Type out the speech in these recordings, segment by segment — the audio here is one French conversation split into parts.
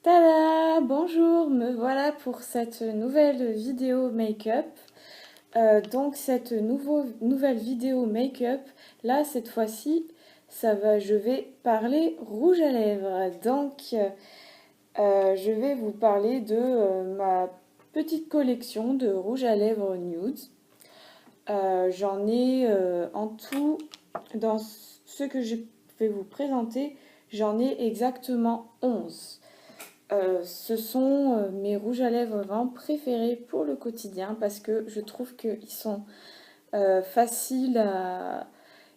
Tada! Bonjour, me voilà pour cette nouvelle vidéo make-up. Donc cette nouvelle vidéo make-up, là cette fois-ci, je vais parler rouge à lèvres. Donc je vais vous parler de ma petite collection de rouge à lèvres nude. J'en ai en tout, dans ce que je vais vous présenter, j'en ai exactement 11. Ce sont mes rouges à lèvres vraiment préférés pour le quotidien parce que je trouve qu'ils sont faciles à,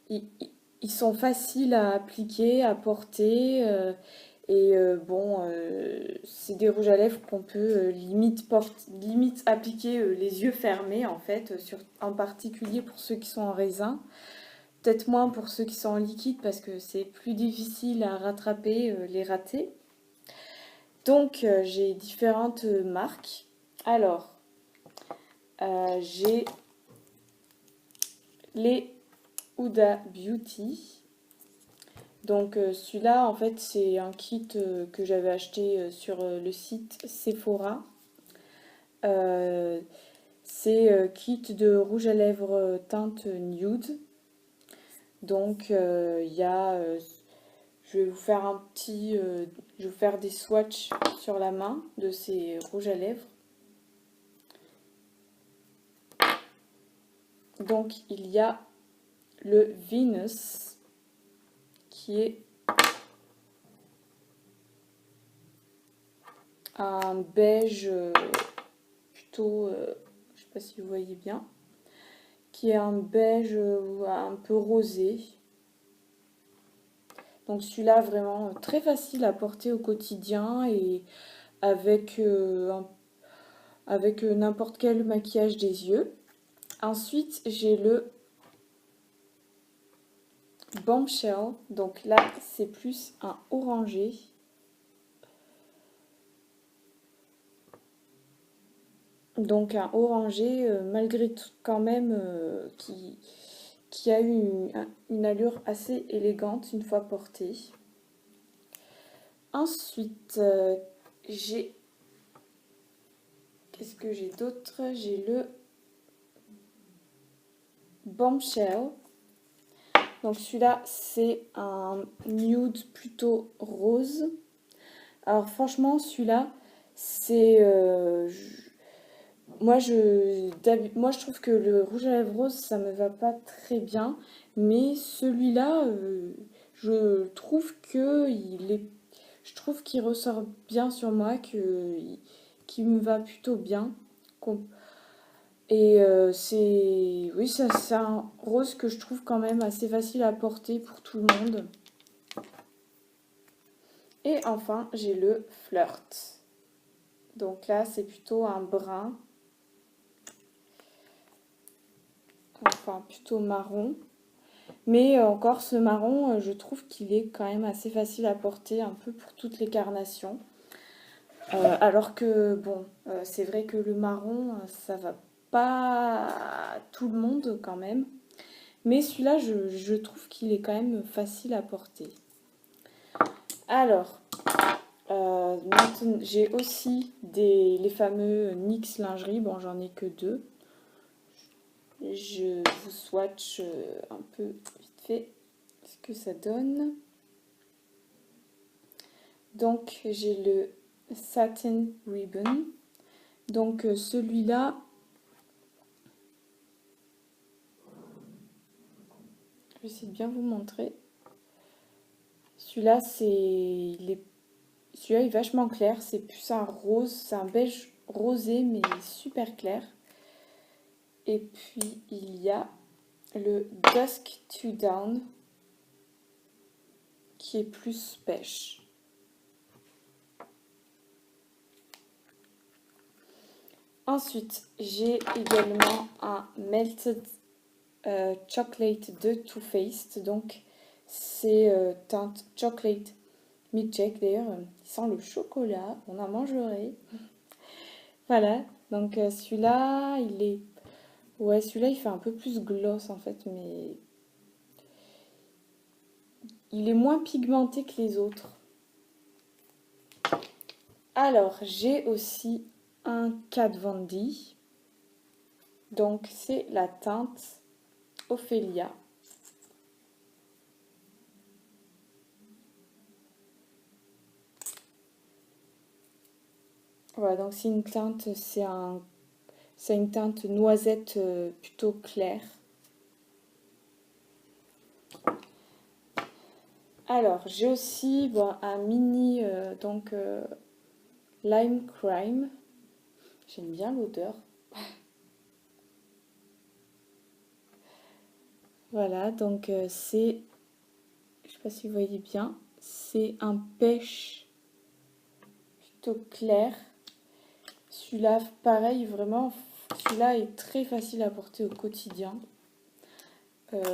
ils, ils sont faciles à appliquer, à porter. C'est des rouges à lèvres qu'on peut limite appliquer les yeux fermés en fait, en particulier pour ceux qui sont en raisin. Peut-être moins pour ceux qui sont en liquide parce que c'est plus difficile à rattraper les ratés. Donc, j'ai différentes marques. Alors, j'ai les Huda Beauty. Donc, celui-là, en fait, c'est un kit que j'avais acheté sur le site Sephora. C'est kit de rouge à lèvres teinte nude. Donc, il y a... je vais vous faire je vais vous faire des swatchs sur la main de ces rouges à lèvres. Donc, il y a le Venus, qui est un beige plutôt, je sais pas si vous voyez bien, qui est un beige un peu rosé. Donc celui-là vraiment très facile à porter au quotidien et avec, avec n'importe quel maquillage des yeux. Ensuite, j'ai le Bombshell. Donc là, c'est plus un orangé. Donc un orangé, malgré tout quand même, qui a eu une allure assez élégante une fois porté. Ensuite, j'ai... Qu'est-ce que j'ai d'autre? J'ai le Bombshell. Donc celui-là, c'est un nude plutôt rose. Alors franchement, celui-là, c'est... moi, je trouve que le rouge à lèvres rose, ça me va pas très bien. Mais celui-là, je trouve qu'il ressort bien sur moi, qu'il me va plutôt bien. Et oui, ça, c'est un rose que je trouve quand même assez facile à porter pour tout le monde. Et enfin, j'ai le Flirt. Donc là, c'est plutôt un brun, enfin plutôt marron. Mais encore ce marron, je trouve qu'il est quand même assez facile à porter un peu pour toutes les carnations. Alors que bon, c'est vrai que le marron, ça va pas à tout le monde quand même. Mais celui-là, je trouve qu'il est quand même facile à porter. Alors, maintenant, j'ai aussi les fameux NYX lingerie. Bon, j'en ai que deux. Je vous swatch un peu vite fait ce que ça donne. Donc, j'ai le Satin Ribbon. Donc, celui-là, je vais essayer de bien vous montrer. Celui-là, celui-là est vachement clair. C'est plus un rose, c'est un beige rosé, mais super clair. Et puis, il y a le Dusk to Dawn, qui est plus pêche. Ensuite, j'ai également un Melted Chocolate de Too Faced. Donc, c'est teinte chocolate milkshake. D'ailleurs, il sent le chocolat. On en mangerait. Voilà. Donc, celui-là, il est... Ouais, celui-là, il fait un peu plus gloss, en fait. Mais il est moins pigmenté que les autres. Alors, j'ai aussi un Kat Von D. Donc, c'est la teinte Ophélia. Voilà, donc c'est une teinte, c'est une teinte noisette plutôt claire. Alors, j'ai aussi bon, un mini Lime Crime. J'aime bien l'odeur. Voilà, donc c'est, je sais pas si vous voyez bien, c'est un pêche plutôt clair. Celui-là, pareil, vraiment, celui-là est très facile à porter au quotidien,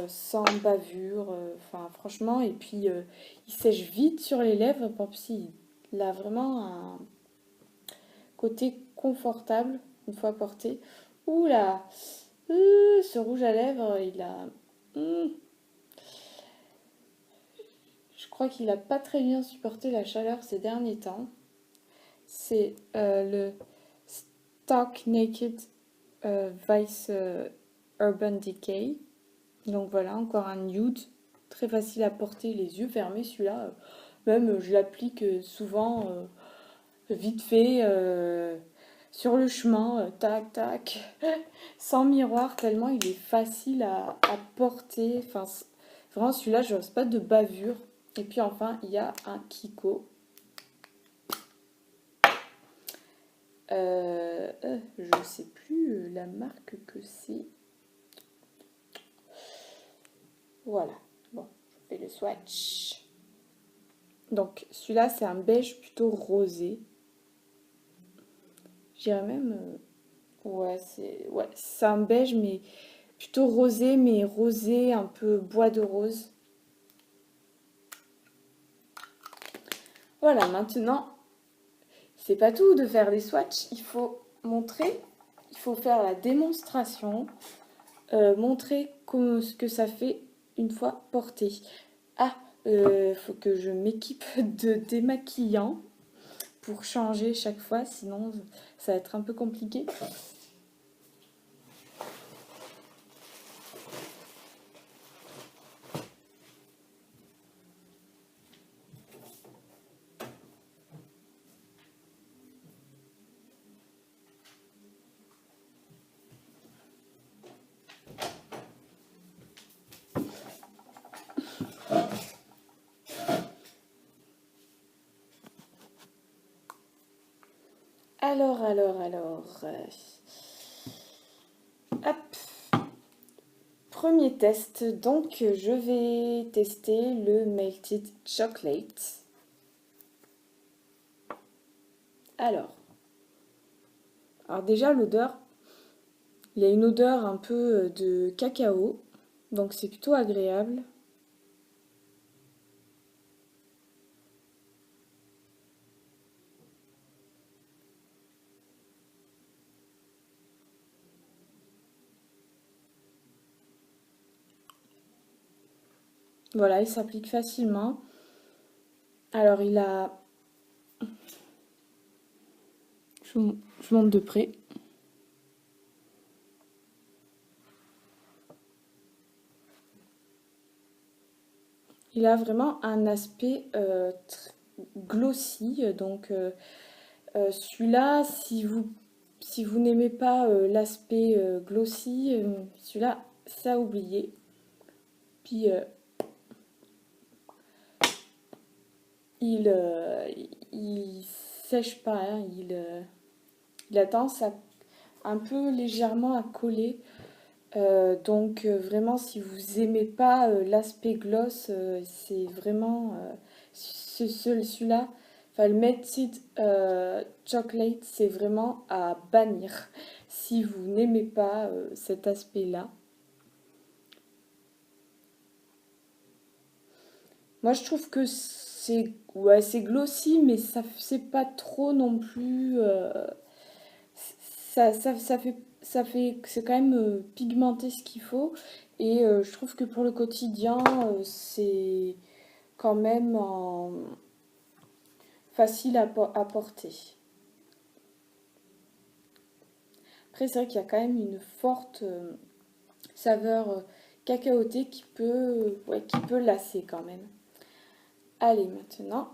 sans bavure, enfin franchement, et puis il sèche vite sur les lèvres, par exemple, il a vraiment un côté confortable une fois porté. Ouh là, ce rouge à lèvres, je crois qu'il n'a pas très bien supporté la chaleur ces derniers temps. C'est le Stark Naked Vice Urban Decay. Donc voilà, encore un nude, très facile à porter, les yeux fermés celui-là. Même je l'applique souvent, vite fait, sur le chemin, tac, tac, sans miroir, tellement il est facile à porter. Enfin, vraiment celui-là, je n'ose pas de bavure. Et puis enfin, il y a un Kiko. Je ne sais plus la marque que c'est. Voilà, bon, je fais le swatch. Donc celui-là, c'est un beige plutôt rosé. J'irais même... ouais, c'est un beige, mais plutôt rosé, mais rosé un peu bois de rose. Voilà, maintenant, c'est pas tout de faire des swatchs. Il faut montrer, il faut faire la démonstration, montrer ce que ça fait une fois porté. Ah, faut que je m'équipe de démaquillant pour changer chaque fois, sinon ça va être un peu compliqué. Alors. Hop. Premier test, donc je vais tester le Melted Chocolate. Alors déjà l'odeur, il y a une odeur un peu de cacao, donc c'est plutôt agréable. Voilà, il s'applique facilement. Alors il a... Je monte de près. Il a vraiment un aspect glossy, donc celui-là, si vous n'aimez pas l'aspect glossy, celui-là, ça a oublié. Puis il sèche pas, hein, il a tendance à un peu légèrement à coller. Donc vraiment, si vous aimez pas l'aspect gloss, c'est vraiment celui-là. Enfin, le Melted Chocolate, c'est vraiment à bannir si vous n'aimez pas cet aspect-là. Moi, je trouve que c'est glossy, mais ça c'est pas trop non plus. Ça fait c'est quand même pigmenté ce qu'il faut. Et je trouve que pour le quotidien, c'est quand même facile à porter. Après, c'est vrai qu'il y a quand même une forte saveur cacaotée qui peut lasser quand même. Allez, maintenant,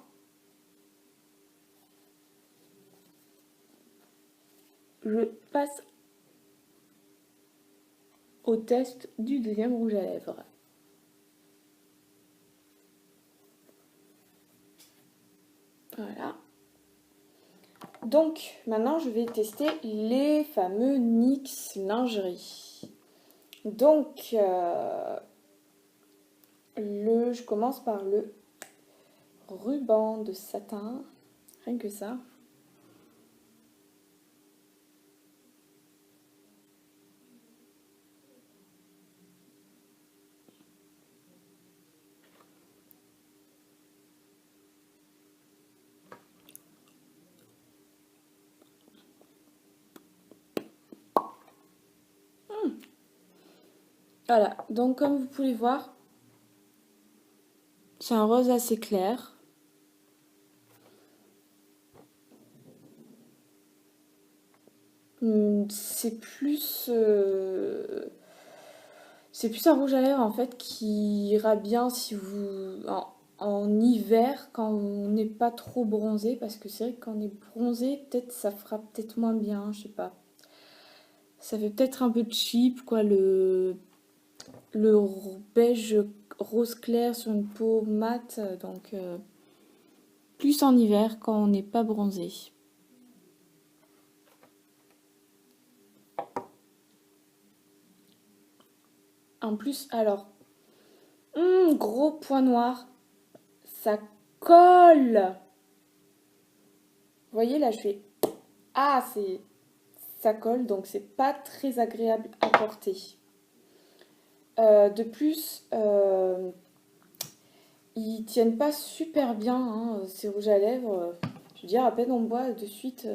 je passe au test du deuxième rouge à lèvres. Voilà. Donc, maintenant, je vais tester les fameux NYX lingerie. Donc, je commence par le ruban de satin. Rien que ça. Voilà, donc comme vous pouvez voir, c'est un rose assez clair. C'est plus un rouge à lèvres en fait qui ira bien si vous en hiver quand on n'est pas trop bronzé, parce que c'est vrai que quand on est bronzé, peut-être ça fera peut-être moins bien, je sais pas. Ça fait peut-être un peu cheap quoi, le beige rose clair sur une peau mate, donc plus en hiver quand on n'est pas bronzé. En plus, alors, gros point noir, ça colle. Vous voyez là, je fais ah, ça colle, donc c'est pas très agréable à porter. De plus, ils tiennent pas super bien, hein, ces rouges à lèvres. Je veux dire, à peine on boit, de suite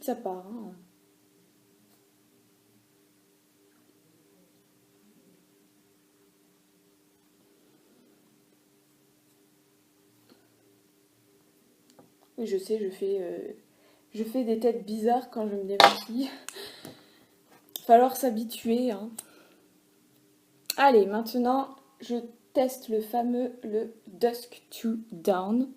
ça part, hein. Oui, je sais, je fais des têtes bizarres quand je me démaquille. Falloir s'habituer, hein. Allez, maintenant, je teste le Dusk to Dawn.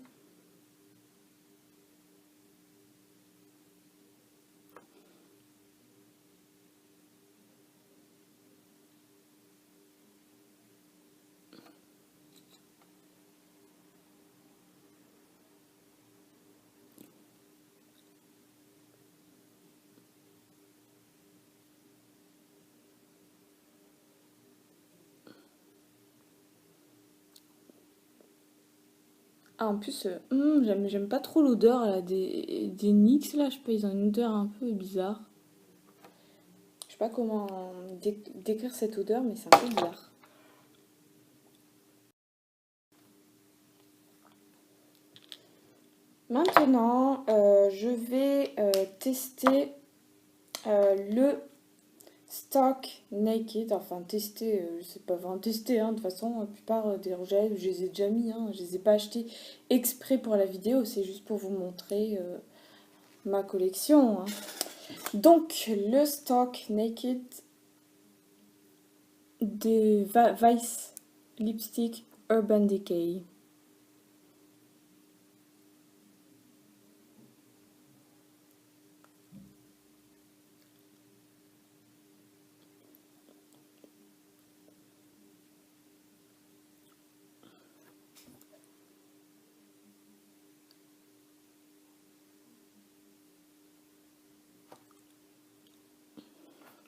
Ah, en plus, j'aime pas trop l'odeur là, des NYX là, je sais pas, ils ont une odeur un peu bizarre. Je sais pas comment décrire cette odeur, mais c'est un peu bizarre. Maintenant, je vais tester le Stock Naked. Enfin, tester, je sais pas vraiment tester, hein. De toute façon, la plupart des rouges à lèvres, je les ai déjà mis, hein. Je les ai pas achetés exprès pour la vidéo, c'est juste pour vous montrer ma collection, hein. Donc, le Stock Naked des Vice Lipstick Urban Decay.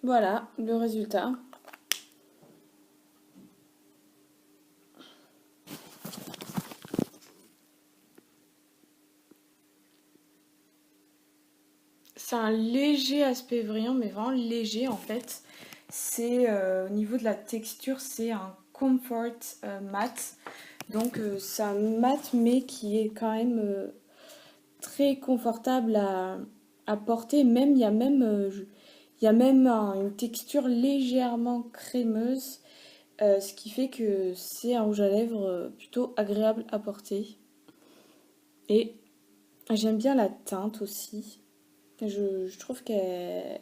Voilà le résultat. C'est un léger aspect brillant, mais vraiment léger en fait. C'est au niveau de la texture, c'est un comfort mat. Donc c'est un mat mais qui est quand même très confortable à porter. Même il y a même une texture légèrement crémeuse, ce qui fait que c'est un rouge à lèvres plutôt agréable à porter. Et J'aime bien la teinte aussi. Je trouve qu'elle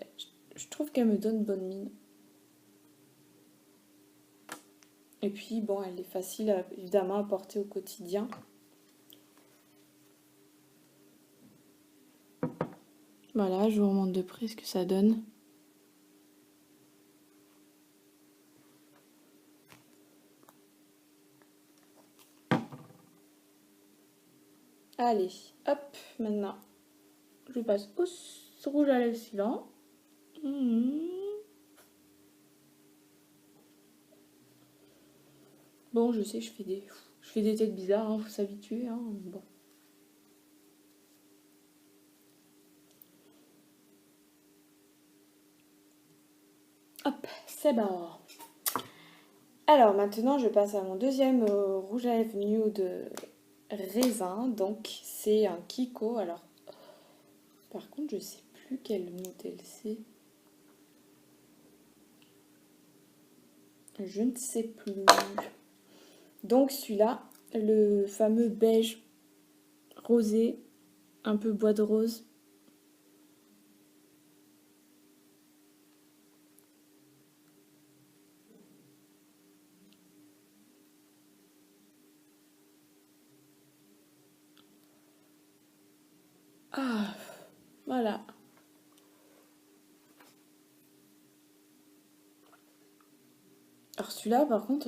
me donne bonne mine. Et puis bon, elle est facile évidemment à porter au quotidien. Voilà, je vous remontre de près ce que ça donne. Allez, hop, maintenant, je passe au rouge à lèvres suivant. Bon, je sais, je fais des têtes bizarres, hein, faut s'habituer. Hein, bon. Hop, c'est bon. Alors maintenant, je passe à mon deuxième rouge à lèvres nude raisin. Donc c'est un Kiko. Alors, par contre, je sais plus quel modèle c'est. Je ne sais plus. Donc celui-là, le fameux beige rosé, un peu bois de rose. Ah, voilà. Alors celui-là, par contre,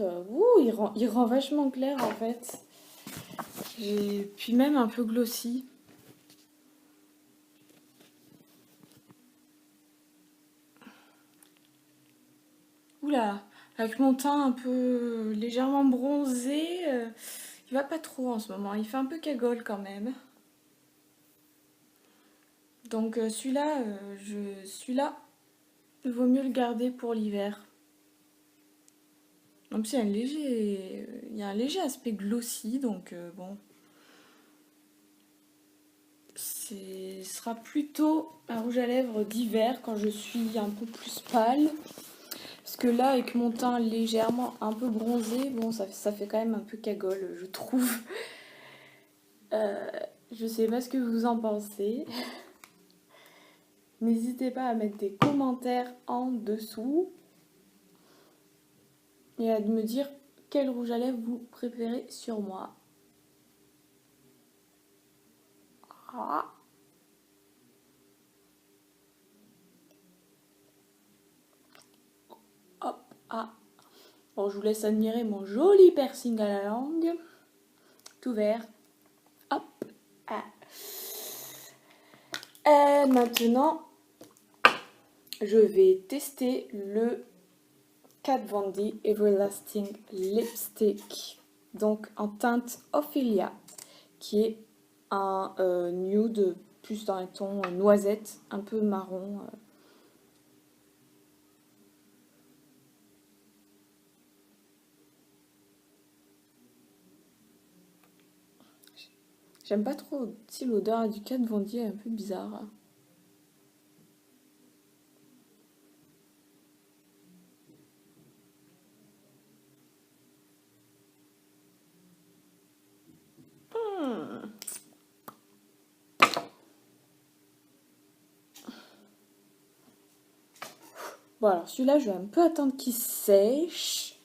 il rend vachement clair en fait. Et puis même un peu glossy. Oula, avec mon teint un peu légèrement bronzé, il va pas trop en ce moment. Il fait un peu cagole quand même. Donc celui-là, il vaut mieux le garder pour l'hiver. En plus, il y a un léger aspect glossy, donc bon. Ce sera plutôt un rouge à lèvres d'hiver quand je suis un peu plus pâle. Parce que là, avec mon teint légèrement un peu bronzé, bon, ça fait quand même un peu cagole, je trouve. Je sais pas ce que vous en pensez. N'hésitez pas à mettre des commentaires en dessous et à me dire quel rouge à lèvres vous préférez sur moi. Ah. Hop, ah. Bon, je vous laisse admirer mon joli piercing à la langue. Tout vert. Hop. Ah. Maintenant, je vais tester le Kat Von D Everlasting Lipstick. Donc en teinte Ophelia, qui est un nude plus dans un ton noisette, un peu marron. J'aime pas trop si l'odeur du Kat Von D est un peu bizarre. Bon alors celui-là je vais un peu attendre qu'il sèche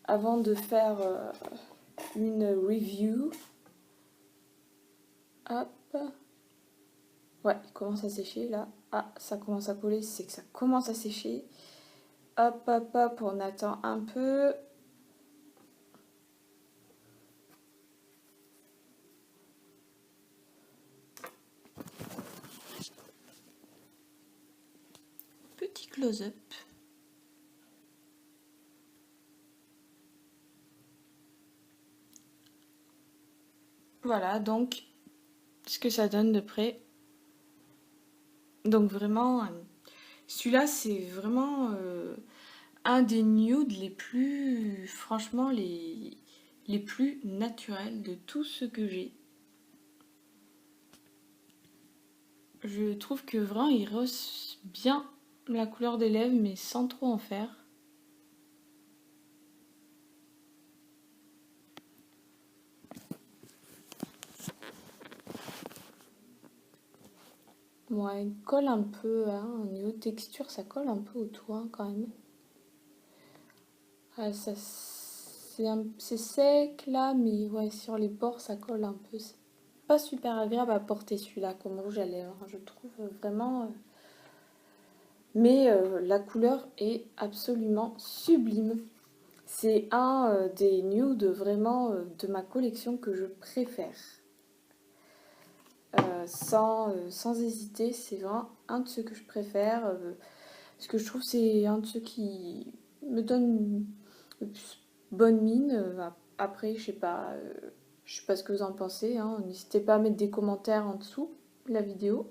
avant de faire une review. Hop. Ouais, il commence à sécher là. Ah, ça commence à coller, c'est que ça commence à sécher. Hop, hop, hop, on attend un peu. Petit close-up. Voilà, donc, ce que ça donne de près. Donc vraiment, celui-là, c'est vraiment un des nudes les plus, franchement, les plus naturels de tout ce que j'ai. Je trouve que vraiment, il rehausse bien la couleur des lèvres, mais sans trop en faire. Ouais, il colle un peu, hein, au niveau texture, ça colle un peu au toit quand même. Ah, c'est sec là, mais ouais, sur les bords, ça colle un peu. C'est pas super agréable à porter celui-là comme rouge à lèvres, je trouve vraiment. Mais la couleur est absolument sublime. C'est un des nudes vraiment de ma collection que je préfère. Sans hésiter, c'est vraiment un de ceux que je préfère. Parce que je trouve que c'est un de ceux qui me donne le plus bonne mine. Après, je sais pas ce que vous en pensez, hein. N'hésitez pas à mettre des commentaires en dessous de la vidéo.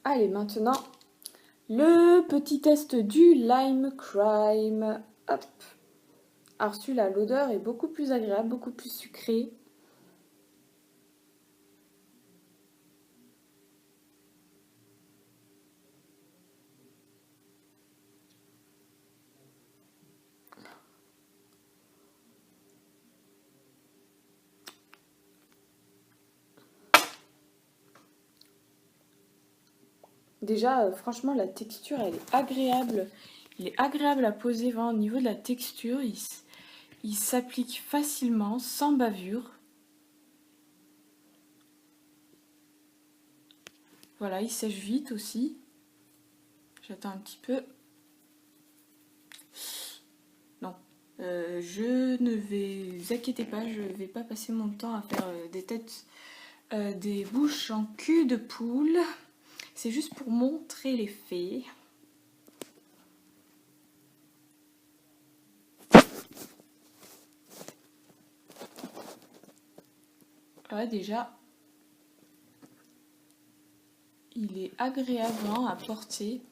Allez, maintenant, le petit test du Lime Crime. Hop. Alors celui-là, l'odeur est beaucoup plus agréable, beaucoup plus sucrée. Déjà, franchement, la texture, elle est agréable. Il est agréable à poser vraiment au niveau de la texture. Il s'applique facilement, sans bavure. Voilà, il sèche vite aussi. J'attends un petit peu. Non, je ne vais... Vous inquiétez pas, je ne vais pas passer mon temps à faire des têtes, des bouches en cul de poule. C'est juste pour montrer l'effet. Ouais, déjà, il est agréable à porter.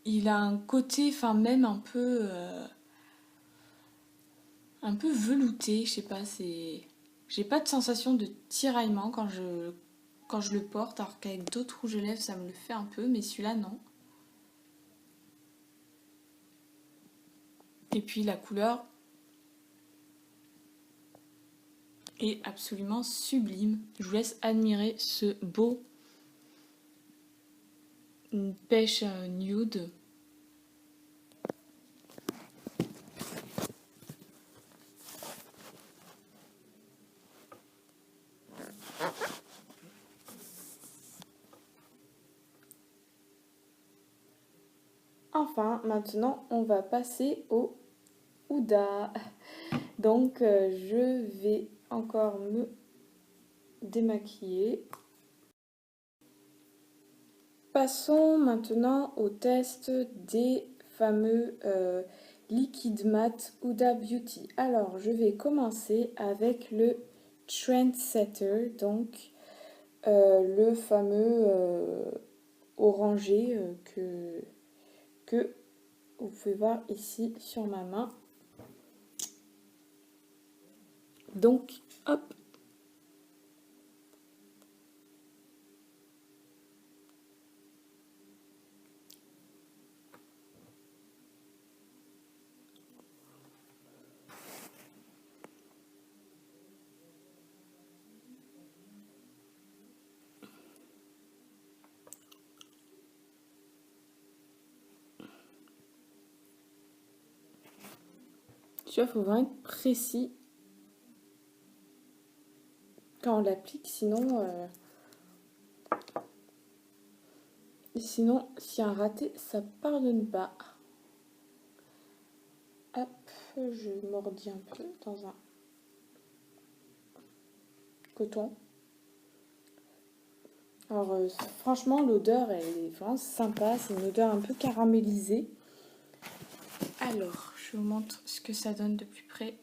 Il a un côté, enfin même un peu velouté, je sais pas, c'est... J'ai pas de sensation de tiraillement quand je le porte, alors qu'avec d'autres rouges à lèvres, ça me le fait un peu, mais celui-là, non. Et puis la couleur est absolument sublime. Je vous laisse admirer ce beau pêche nude. Enfin, maintenant, on va passer au Huda. Donc, je vais encore me démaquiller. Passons maintenant au test des fameux liquid matte Huda Beauty. Alors, je vais commencer avec le Trendsetter, donc le fameux orangé que vous pouvez voir ici sur ma main. Donc, hop. Tu vois, il faut vraiment être précis quand on l'applique, sinon, s'il y a un raté, ça pardonne pas. Hop, je mordis un peu dans un coton. Alors, franchement, l'odeur, elle est vraiment sympa. C'est une odeur un peu caramélisée. Alors, je vous montre ce que ça donne de plus près.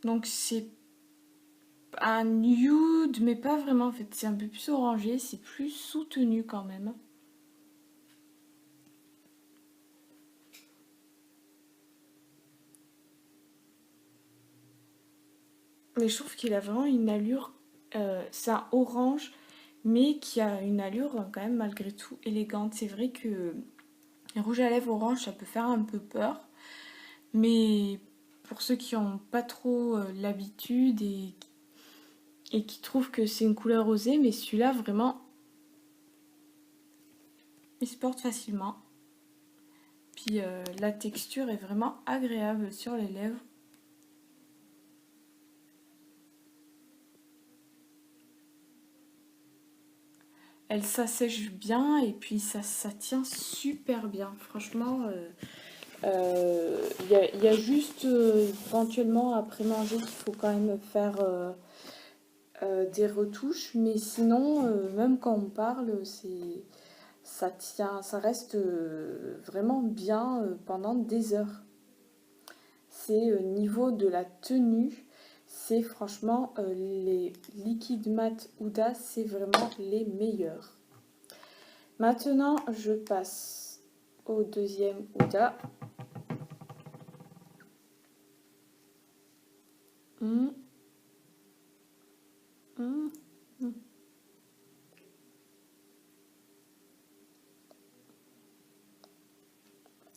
Donc, c'est un nude, mais pas vraiment en fait. C'est un peu plus orangé, c'est plus soutenu quand même. Mais je trouve qu'il a vraiment une allure, c'est un orange, mais qui a une allure quand même malgré tout élégante. C'est vrai que les rouges à lèvres orange, ça peut faire un peu peur, mais pour ceux qui n'ont pas trop l'habitude et qui trouvent que c'est une couleur osée, mais celui-là vraiment, il se porte facilement. Puis la texture est vraiment agréable sur les lèvres. Elle s'assèche bien et puis ça tient super bien. Franchement, y a juste éventuellement après manger qu'il faut quand même faire des retouches. Mais sinon, même quand on parle, ça tient, ça reste vraiment bien pendant des heures. C'est niveau de la tenue, c'est franchement les liquides mat Huda, c'est vraiment les meilleurs. Maintenant, je passe au deuxième Huda.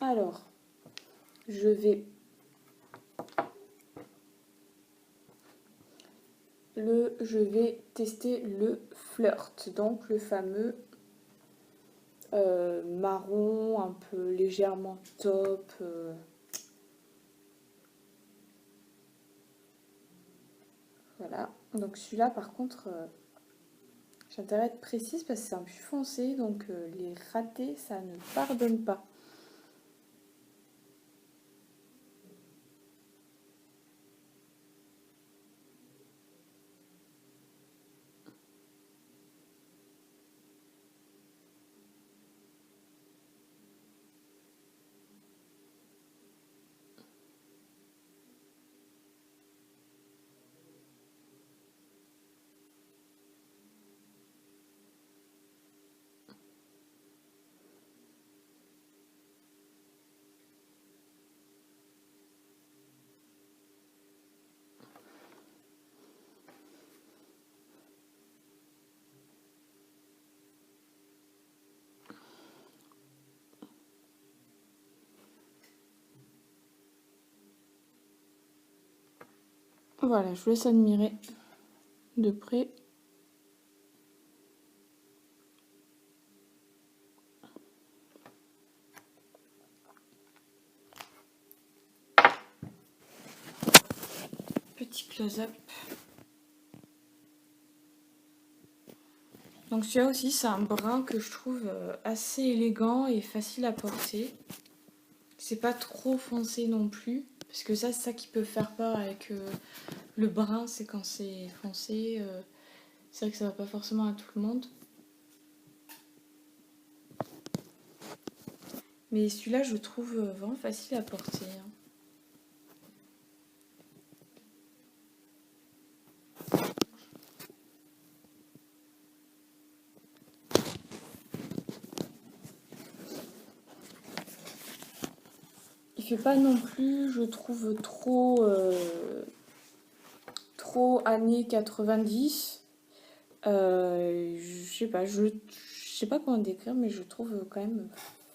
Alors, je vais tester le flirt, donc le fameux marron, un peu légèrement taupe. Voilà. Donc celui-là, par contre, j'ai intérêt à être précise parce que c'est un plus foncé, donc les ratés, ça ne pardonne pas. Voilà, je vous laisse admirer de près. Petit close-up. Donc celui-là aussi, c'est un brun que je trouve assez élégant et facile à porter. C'est pas trop foncé non plus, parce que ça, c'est ça qui peut faire peur avec le brun, c'est quand c'est foncé. C'est vrai que ça va pas forcément à tout le monde. Mais celui-là, je trouve vraiment facile à porter. Il fait pas non plus, je trouve, trop années 90. Je sais pas comment décrire, mais je trouve quand même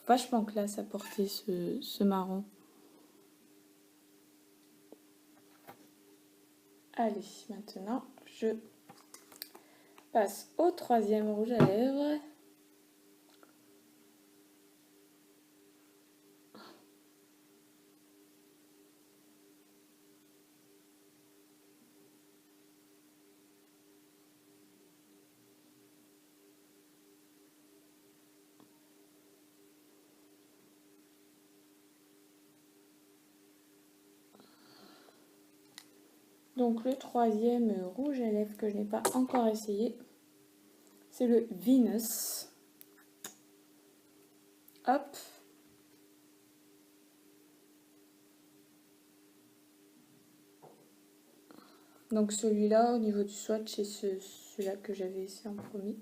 vachement classe à porter ce marron. Allez, maintenant, je passe au troisième rouge à lèvres. Donc le troisième rouge à lèvres que je n'ai pas encore essayé, c'est le Venus. Hop. Donc celui-là, au niveau du swatch, c'est celui-là que j'avais essayé en premier.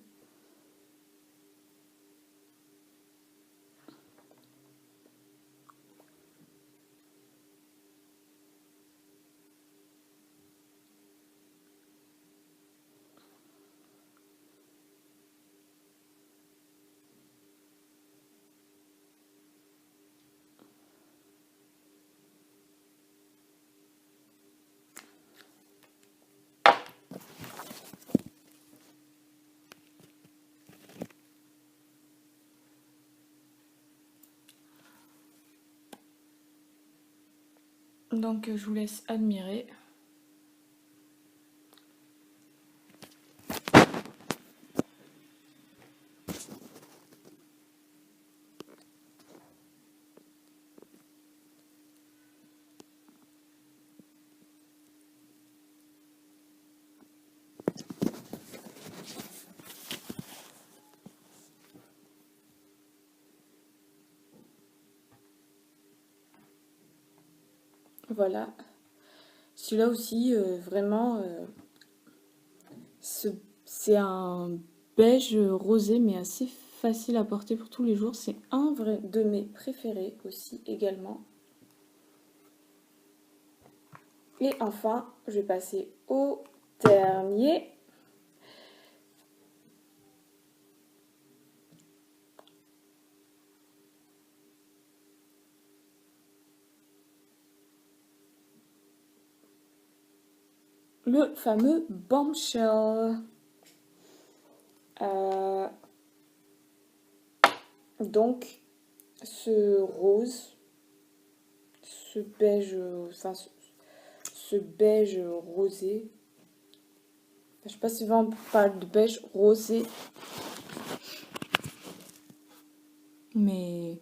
Donc je vous laisse admirer. Voilà. Celui-là aussi, vraiment, c'est un beige rosé, mais assez facile à porter pour tous les jours. C'est un de mes préférés aussi également. Et enfin, je vais passer au dernier. Le fameux Bombshell. Donc, ce rose, ce beige, enfin, ce beige rosé. Je sais pas si on parle de beige rosé. Mais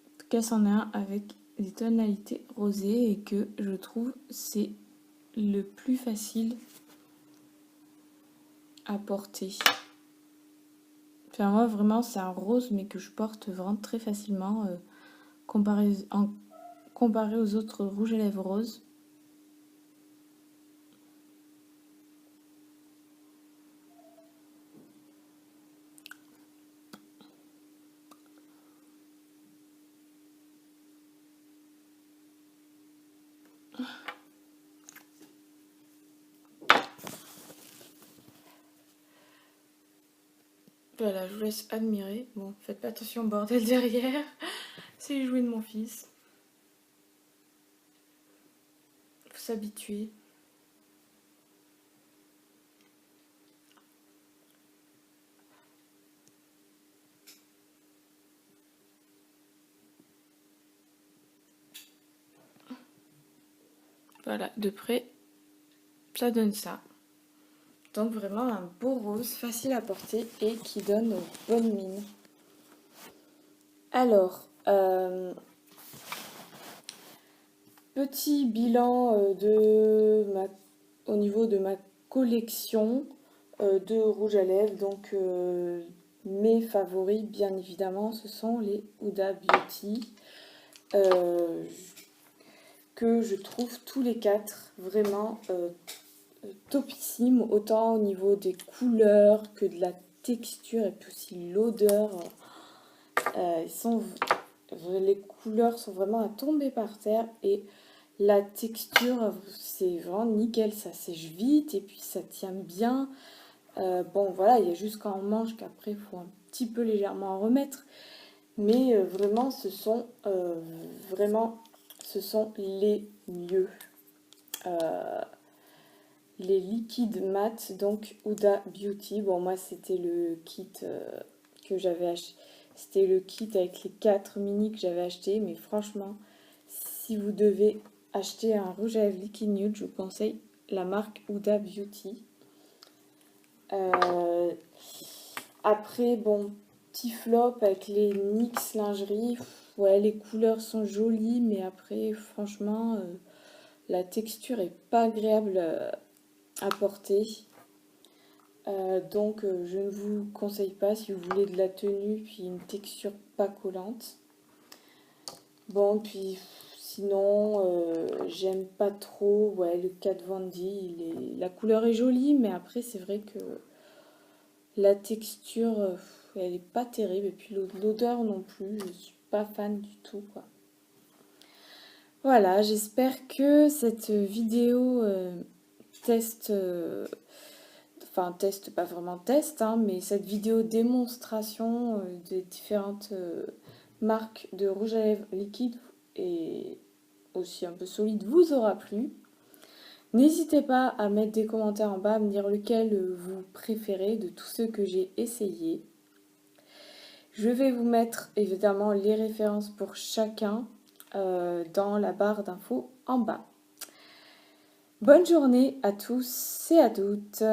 en tout cas, c'en est un avec des tonalités rosées et que je trouve c'est le plus facile à porter. Enfin, moi, vraiment, c'est un rose, mais que je porte vraiment très facilement comparé aux autres rouges à lèvres roses. Voilà, je vous laisse admirer. Bon, faites pas attention au bordel derrière. C'est les jouets de mon fils. Faut s'habituer. Voilà, de près, ça donne ça. Donc vraiment un beau rose, facile à porter et qui donne bonne mine. Alors, petit bilan au niveau de ma collection de rouge à lèvres. Donc mes favoris, bien évidemment, ce sont les Huda Beauty. Que je trouve tous les quatre vraiment topissimes, autant au niveau des couleurs que de la texture et puis aussi l'odeur. Les couleurs sont vraiment à tomber par terre et la texture, c'est vraiment nickel, ça sèche vite et puis ça tient bien. Bon voilà, il y a juste quand on mange qu'après il faut un petit peu légèrement en remettre. Mais vraiment, ce sont les mieux. Les liquides mat, donc Huda Beauty. Bon, moi, c'était le kit que j'avais acheté. C'était le kit avec les 4 mini que j'avais acheté. Mais franchement, si vous devez acheter un rouge à lèvres liquide nude, je vous conseille la marque Huda Beauty. Après, bon, petit flop avec les NYX lingerie. Ouais, les couleurs sont jolies, mais après, franchement, la texture est pas agréable à porter. Donc, je ne vous conseille pas si vous voulez de la tenue, puis une texture pas collante. Bon, puis Sinon, j'aime pas trop. Ouais, le Kat Von D, la couleur est jolie, mais après, c'est vrai que la texture, elle est pas terrible. Et puis l'odeur non plus, je suis pas fan du tout, quoi. Voilà, j'espère que cette vidéo test, enfin test, pas vraiment test, hein, mais cette vidéo démonstration des différentes marques de rouge à lèvres liquide et aussi un peu solide vous aura plu. N'hésitez pas à mettre des commentaires en bas, à me dire lequel vous préférez de tous ceux que j'ai essayés. Je vais vous mettre évidemment les références pour chacun dans la barre d'infos en bas. Bonne journée à tous et à toutes.